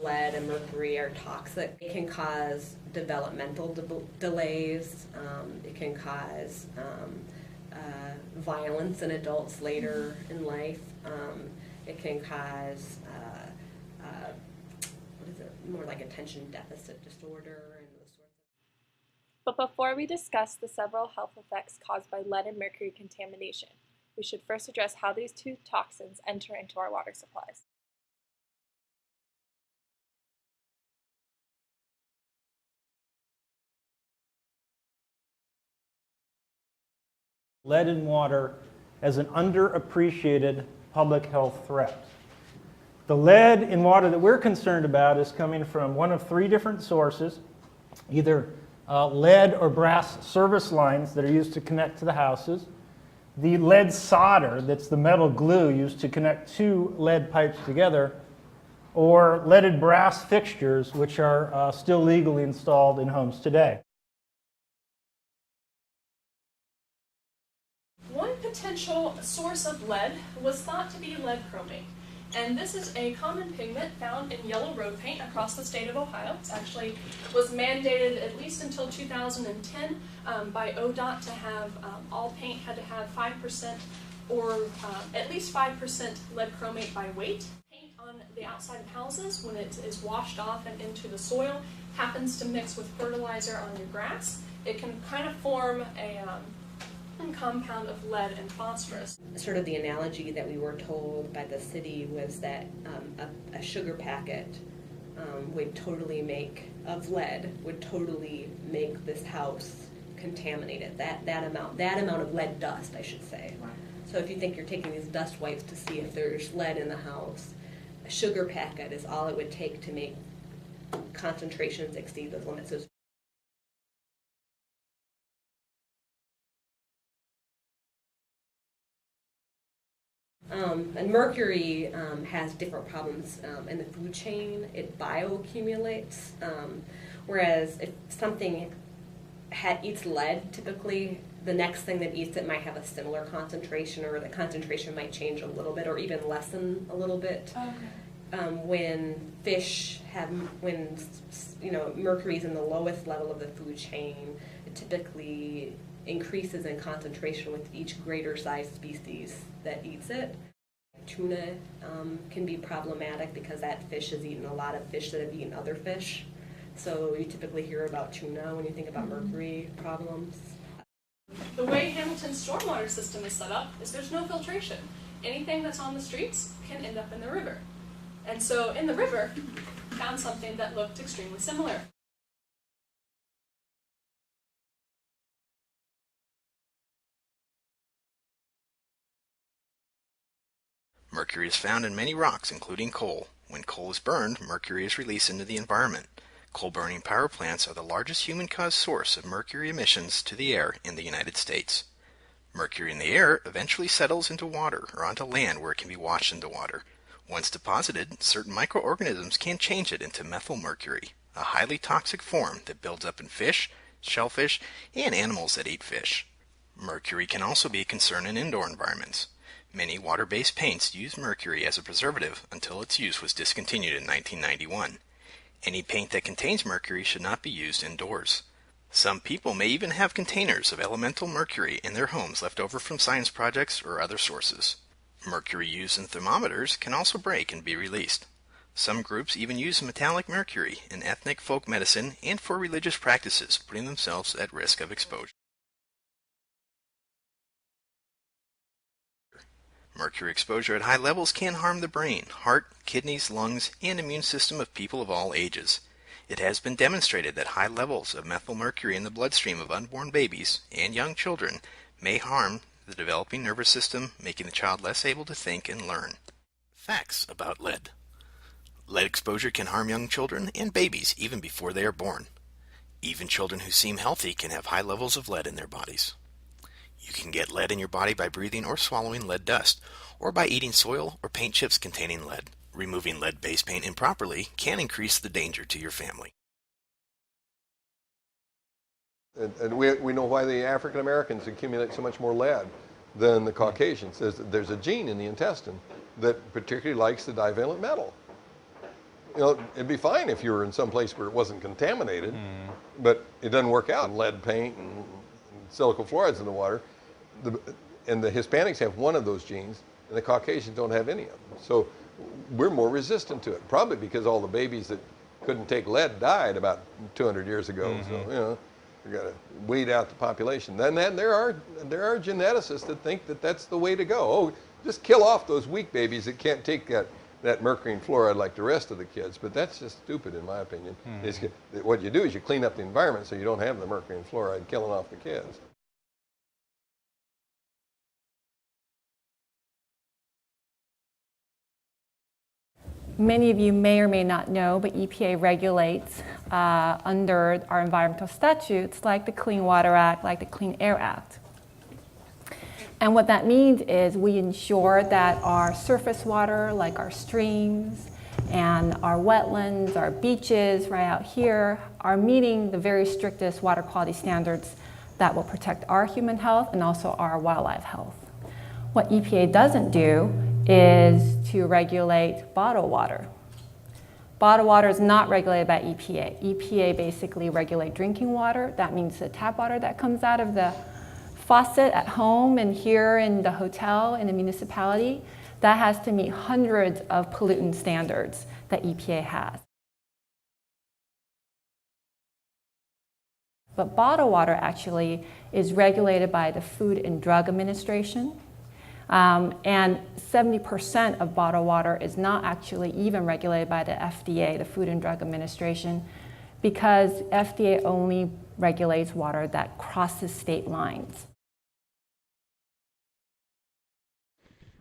Lead and mercury are toxic. It can cause developmental delays. It can cause violence in adults later in life. It can cause what is it? More like attention deficit disorder and those sorts of. But before we discuss the several health effects caused by lead and mercury contamination, we should first address how these two toxins enter into our water supplies. Lead in water as an underappreciated public health threat. The lead in water that we're concerned about is coming from one of three different sources, either lead or brass service lines that are used to connect to the houses, the lead solder, that's the metal glue used to connect two lead pipes together, or leaded brass fixtures, which are still legally installed in homes today. One potential source of lead was thought to be lead chromate. And this is a common pigment found in yellow road paint across the state of Ohio. It actually was mandated at least until 2010 by ODOT to have all paint had to have 5% or at least 5% lead chromate by weight. Paint on the outside of houses, when it is washed off and into the soil, happens to mix with fertilizer on your grass. It can kind of form a compound of lead and phosphorus. Sort of the analogy that we were told by the city was that a sugar packet would totally make this house contaminated. That amount of lead dust, I should say. Right. So if you think you're taking these dust wipes to see if there's lead in the house, a sugar packet is all it would take to make concentrations exceed those limits. So and mercury has different problems in the food chain. It bioaccumulates, whereas if something eats lead, typically the next thing that eats it might have a similar concentration, or the concentration might change a little bit or even lessen a little bit. Okay. When mercury is in the lowest level of the food chain, it typically increases in concentration with each greater size species that eats it. Tuna can be problematic because that fish has eaten a lot of fish that have eaten other fish. So you typically hear about tuna when you think about mercury problems. The way Hamilton's stormwater system is set up is there's no filtration. Anything that's on the streets can end up in the river. And so in the river, found something that looked extremely similar. Mercury is found in many rocks, including coal. When coal is burned, mercury is released into the environment. Coal-burning power plants are the largest human-caused source of mercury emissions to the air in the United States. Mercury in the air eventually settles into water or onto land where it can be washed into water. Once deposited, certain microorganisms can change it into methylmercury, a highly toxic form that builds up in fish, shellfish, and animals that eat fish. Mercury can also be a concern in indoor environments. Many water-based paints use mercury as a preservative until its use was discontinued in 1991. Any paint that contains mercury should not be used indoors. Some people may even have containers of elemental mercury in their homes left over from science projects or other sources. Mercury used in thermometers can also break and be released. Some groups even use metallic mercury in ethnic folk medicine and for religious practices, putting themselves at risk of exposure. Mercury exposure at high levels can harm the brain, heart, kidneys, lungs, and immune system of people of all ages. It has been demonstrated that high levels of methylmercury in the bloodstream of unborn babies and young children may harm the developing nervous system, making the child less able to think and learn. Facts about lead. Lead exposure can harm young children and babies even before they are born. Even children who seem healthy can have high levels of lead in their bodies. You can get lead in your body by breathing or swallowing lead dust, or by eating soil or paint chips containing lead. Removing lead-based paint improperly can increase the danger to your family. And we know why the African Americans accumulate so much more lead than the Caucasians. There's a gene in the intestine that particularly likes the divalent metal. You know, it'd be fine if you were in some place where it wasn't contaminated, but it doesn't work out. Lead paint and silicon fluorides in the water. And the Hispanics have one of those genes, and the Caucasians don't have any of them. So we're more resistant to it, probably because all the babies that couldn't take lead died about 200 years ago. So, you know, we got to weed out the population. Then there are geneticists that think that that's the way to go. Oh, just kill off those weak babies that can't take that mercury and fluoride like the rest of the kids. But that's just stupid, in my opinion. What you do is you clean up the environment so you don't have the mercury and fluoride killing off the kids. Many of you may or may not know, but EPA regulates under our environmental statutes like the Clean Water Act, like the Clean Air Act. And what that means is we ensure that our surface water, like our streams and our wetlands, our beaches right out here, are meeting the very strictest water quality standards that will protect our human health and also our wildlife health. What EPA doesn't do is to regulate bottled water. Bottled water is not regulated by EPA. EPA basically regulates drinking water. That means the tap water that comes out of the faucet at home and here in the hotel in the municipality. That has to meet hundreds of pollutant standards that EPA has. But bottled water actually is regulated by the Food and Drug Administration. And 70% of bottled water is not actually even regulated by the FDA, the Food and Drug Administration, because FDA only regulates water that crosses state lines.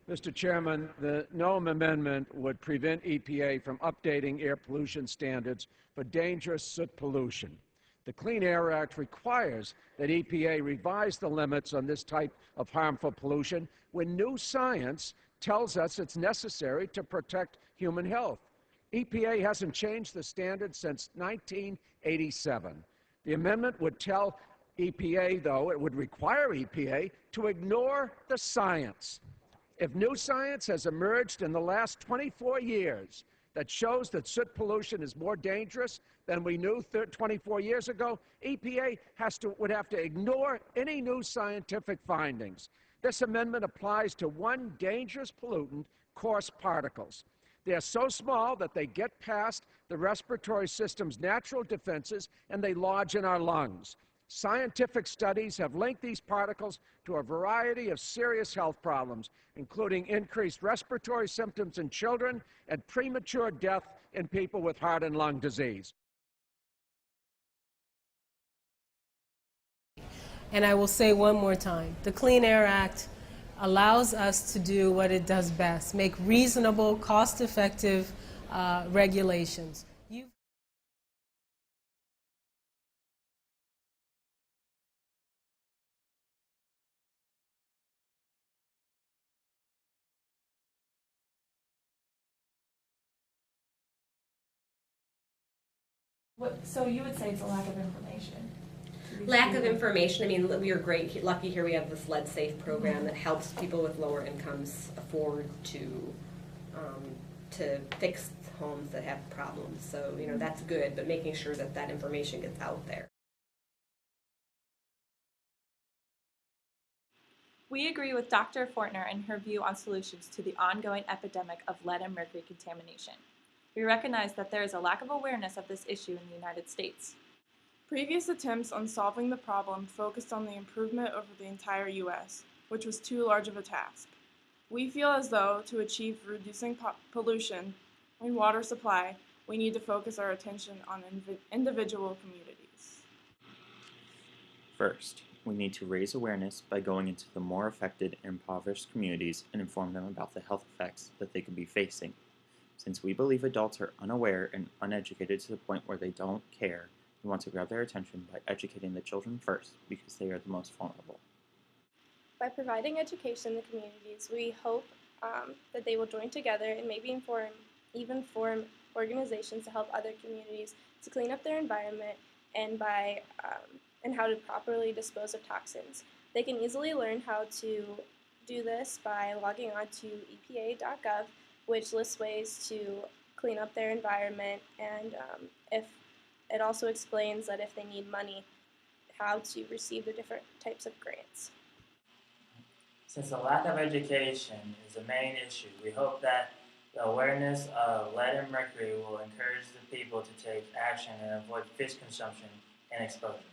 Mr. Chairman, the Noem Amendment would prevent EPA from updating air pollution standards for dangerous soot pollution. The Clean Air Act requires that EPA revise the limits on this type of harmful pollution when new science tells us it's necessary to protect human health. EPA hasn't changed the standard since 1987. The amendment would tell EPA, though, it would require EPA to ignore the science. If new science has emerged in the last 24 years that shows that soot pollution is more dangerous than we knew 24 years ago, EPA would have to ignore any new scientific findings. This amendment applies to one dangerous pollutant, coarse particles. They are so small that they get past the respiratory system's natural defenses and they lodge in our lungs. Scientific studies have linked these particles to a variety of serious health problems, including increased respiratory symptoms in children and premature death in people with heart and lung disease. And I will say one more time, the Clean Air Act allows us to do what it does best, make reasonable, cost-effective regulations. So you would say it's a lack of information? Lack of information. I mean, we are lucky here we have this Lead Safe program that helps people with lower incomes afford to fix homes that have problems. So, you know, that's good, but making sure that that information gets out there. We agree with Dr. Fortner in her view on solutions to the ongoing epidemic of lead and mercury contamination. We recognize that there is a lack of awareness of this issue in the United States. Previous attempts on solving the problem focused on the improvement over the entire U.S., which was too large of a task. We feel as though to achieve reducing pollution and water supply, we need to focus our attention on individual communities. First, we need to raise awareness by going into the more affected and impoverished communities and inform them about the health effects that they could be facing. Since we believe adults are unaware and uneducated to the point where they don't care, we want to grab their attention by educating the children first because they are the most vulnerable. By providing education in the communities, we hope that they will join together and maybe even form organizations to help other communities to clean up their environment and how to properly dispose of toxins. They can easily learn how to do this by logging on to EPA.gov, which lists ways to clean up their environment, and if it also explains that if they need money, how to receive the different types of grants. Since the lack of education is the main issue, we hope that the awareness of lead and mercury will encourage the people to take action and avoid fish consumption and exposure.